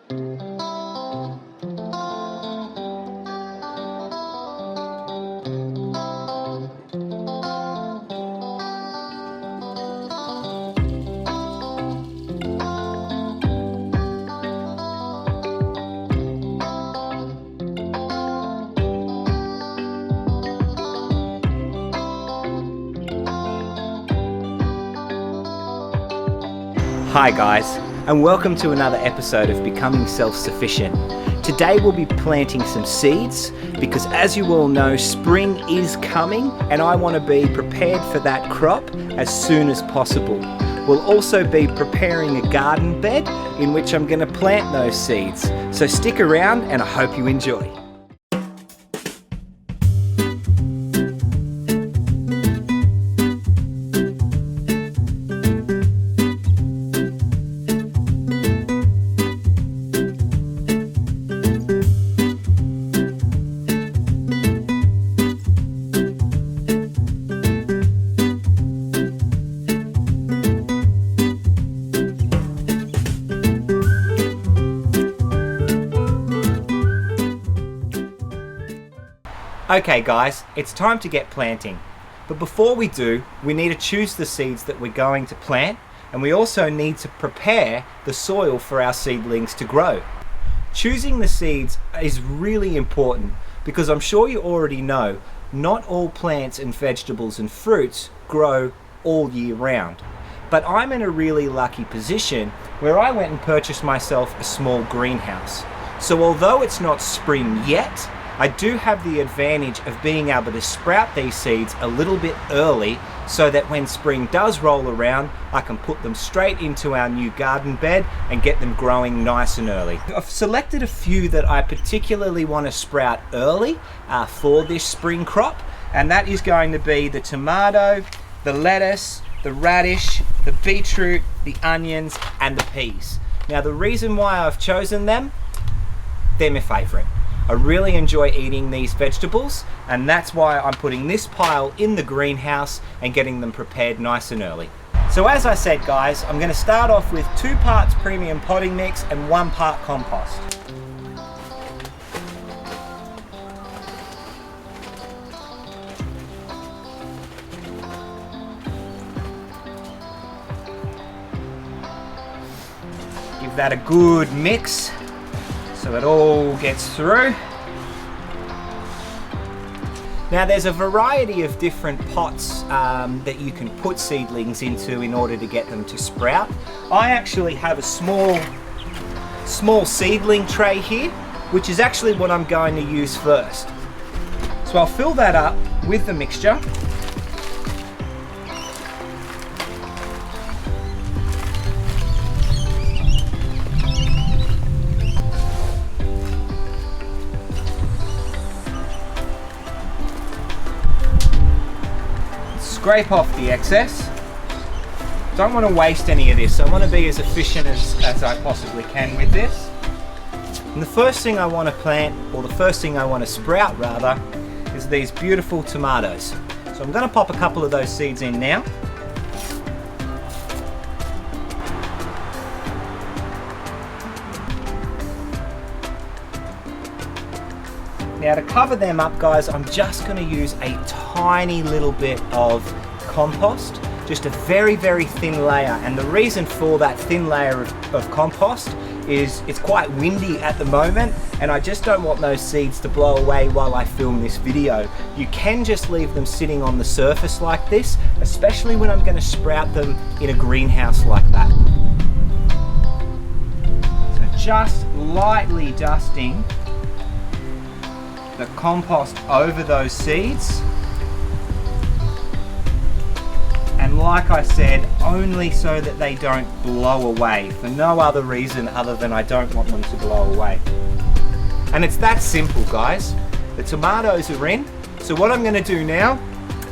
Hi guys, and welcome to another episode of Becoming Self-Sufficient. Today we'll be planting some seeds because, as you all know, spring is coming and I want to be prepared for that crop as soon as possible. We'll also be preparing a garden bed in which I'm going to plant those seeds. So stick around and I hope you enjoy. Okay guys, it's time to get planting. But before we do, we need to choose the seeds that we're going to plant, and we also need to prepare the soil for our seedlings to grow. Choosing the seeds is really important because I'm sure you already know, not all plants and vegetables and fruits grow all year round. But I'm in a really lucky position where I went and purchased myself a small greenhouse. So although it's not spring yet, I do have the advantage of being able to sprout these seeds a little bit early so that when spring does roll around, I can put them straight into our new garden bed and get them growing nice and early. I've selected a few that I particularly want to sprout early for this spring crop, and that is going to be the tomato, the lettuce, the radish, the beetroot, the onions, and the peas. Now the reason why I've chosen them, they're my favourite. I really enjoy eating these vegetables, and that's why I'm putting this pile in the greenhouse and getting them prepared nice and early. So as I said guys, I'm going to start off with 2 parts premium potting mix and 1 part compost. Give that a good mix so it all gets through. Now there's a variety of different pots that you can put seedlings into in order to get them to sprout. I actually have a small seedling tray here, which is actually what I'm going to use first. So I'll fill that up with the mixture. Scrape off the excess. Don't want to waste any of this. I want to be as efficient as I possibly can with this. And the first thing I want to plant, or the first thing I want to sprout rather, is these beautiful tomatoes. So I'm going to pop a couple of those seeds in now. Now to cover them up guys, I'm just going to use a tiny little bit of compost, just a very, very thin layer. And the reason for that thin layer of compost is it's quite windy at the moment and I just don't want those seeds to blow away while I film this video. You can just leave them sitting on the surface like this, especially when I'm going to sprout them in a greenhouse like that. So just lightly dusting the compost over those seeds, and like I said, only so that they don't blow away, for no other reason other than I don't want them to blow away. And it's that simple guys. The tomatoes are in, so what I'm going to do now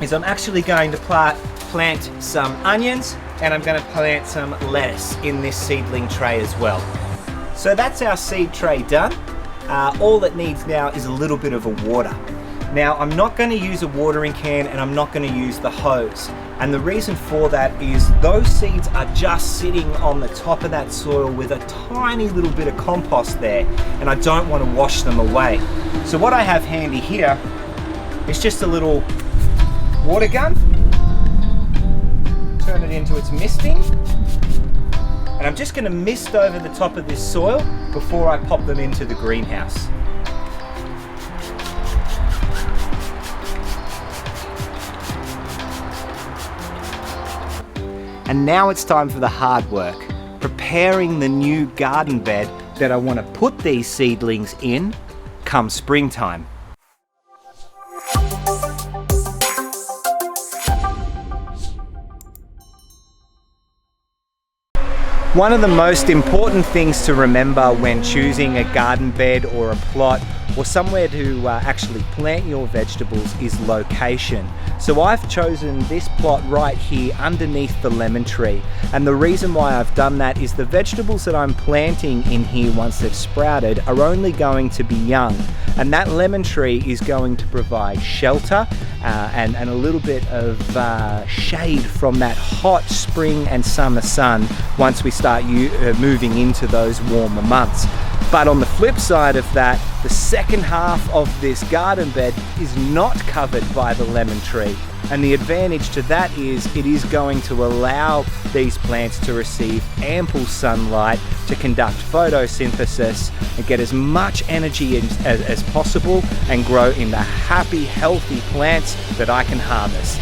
is I'm actually going to plant some onions and I'm going to plant some lettuce in this seedling tray as well. So that's our seed tray done. All it needs now is a little bit of a water. Now I'm not going to use a watering can and I'm not going to use the hose. And the reason for that is those seeds are just sitting on the top of that soil with a tiny little bit of compost there, and I don't want to wash them away. So what I have handy here is just a little water gun. Turn it into its misting. And I'm just going to mist over the top of this soil before I pop them into the greenhouse. And now it's time for the hard work, preparing the new garden bed that I want to put these seedlings in come springtime. One of the most important things to remember when choosing a garden bed or a plot or somewhere to actually plant your vegetables is location. So I've chosen this plot right here underneath the lemon tree, and the reason why I've done that is the vegetables that I'm planting in here once they've sprouted are only going to be young, and that lemon tree is going to provide shelter and a little bit of shade from that hot spring and summer sun once we start moving into those warmer months. But on the flip side of that, the second half of this garden bed is not covered by the lemon tree. And the advantage to that is it is going to allow these plants to receive ample sunlight to conduct photosynthesis and get as much energy as possible and grow into happy, healthy plants that I can harvest.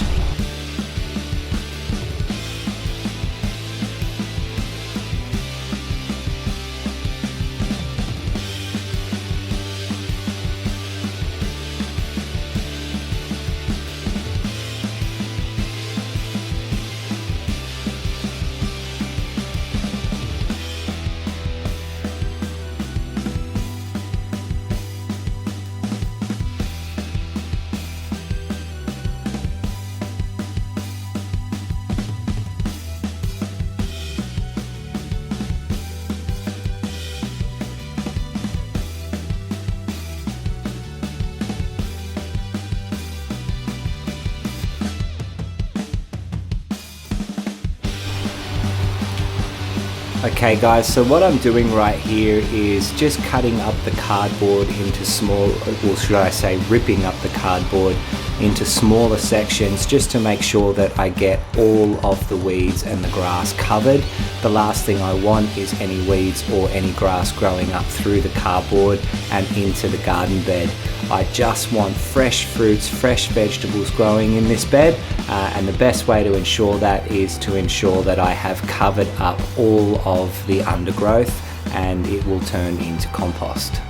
Okay guys, so what I'm doing right here is just cutting up the cardboard into small, or should I say ripping up the cardboard into smaller sections just to make sure that I get all of the weeds and the grass covered. The last thing I want is any weeds or any grass growing up through the cardboard and into the garden bed. I just want fresh fruits, fresh vegetables growing in this bed, and the best way to ensure that is to ensure that I have covered up all of the undergrowth and it will turn into compost.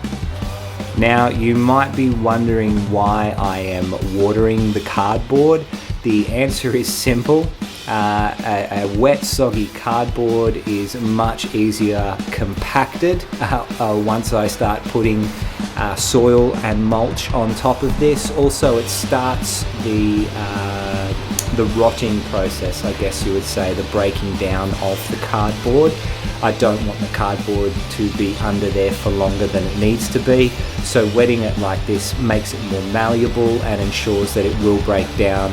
Now you might be wondering why I am watering the cardboard. The answer is simple. A wet, soggy cardboard is much easier compacted once I start putting soil and mulch on top of this. Also, it starts the rotting process, I guess you would say, the breaking down of the cardboard. I don't want the cardboard to be under there for longer than it needs to be, so wetting it like this makes it more malleable and ensures that it will break down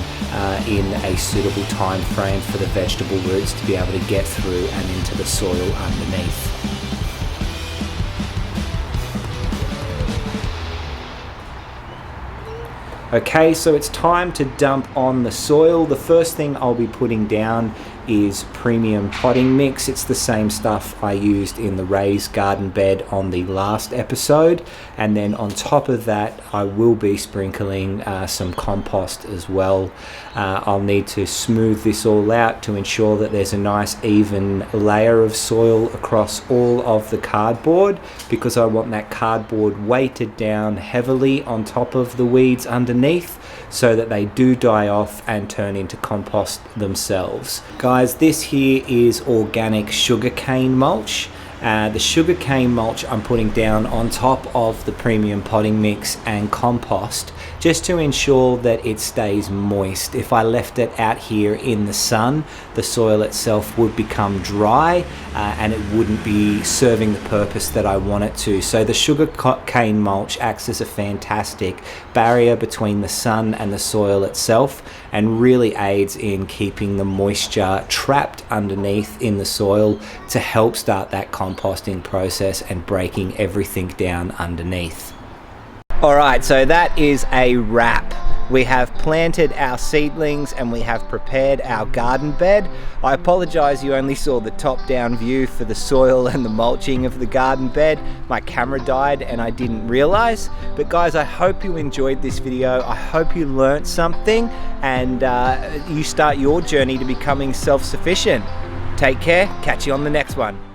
in a suitable time frame for the vegetable roots to be able to get through and into the soil underneath. Okay, so it's time to dump on the soil. The first thing I'll be putting down is premium potting mix. It's the same stuff I used in the raised garden bed on the last episode, and then on top of that I will be sprinkling some compost as well. I'll need to smooth this all out to ensure that there's a nice even layer of soil across all of the cardboard, because I want that cardboard weighted down heavily on top of the weeds underneath so that they do die off and turn into compost themselves. Guys, this here is organic sugarcane mulch, The sugarcane mulch I'm putting down on top of the premium potting mix and compost, just to ensure that it stays moist. If I left it out here in the sun, the soil itself would become dry and it wouldn't be serving the purpose that I want it to. So the sugarcane mulch acts as a fantastic barrier between the sun and the soil itself, and really aids in keeping the moisture trapped underneath in the soil to help start that composting process and breaking everything down underneath. Alright, so that is a wrap. We have planted our seedlings and we have prepared our garden bed. I apologise you only saw the top-down view for the soil and the mulching of the garden bed. My camera died and I didn't realise. But guys, I hope you enjoyed this video. I hope you learnt something and you start your journey to becoming self-sufficient. Take care, catch you on the next one.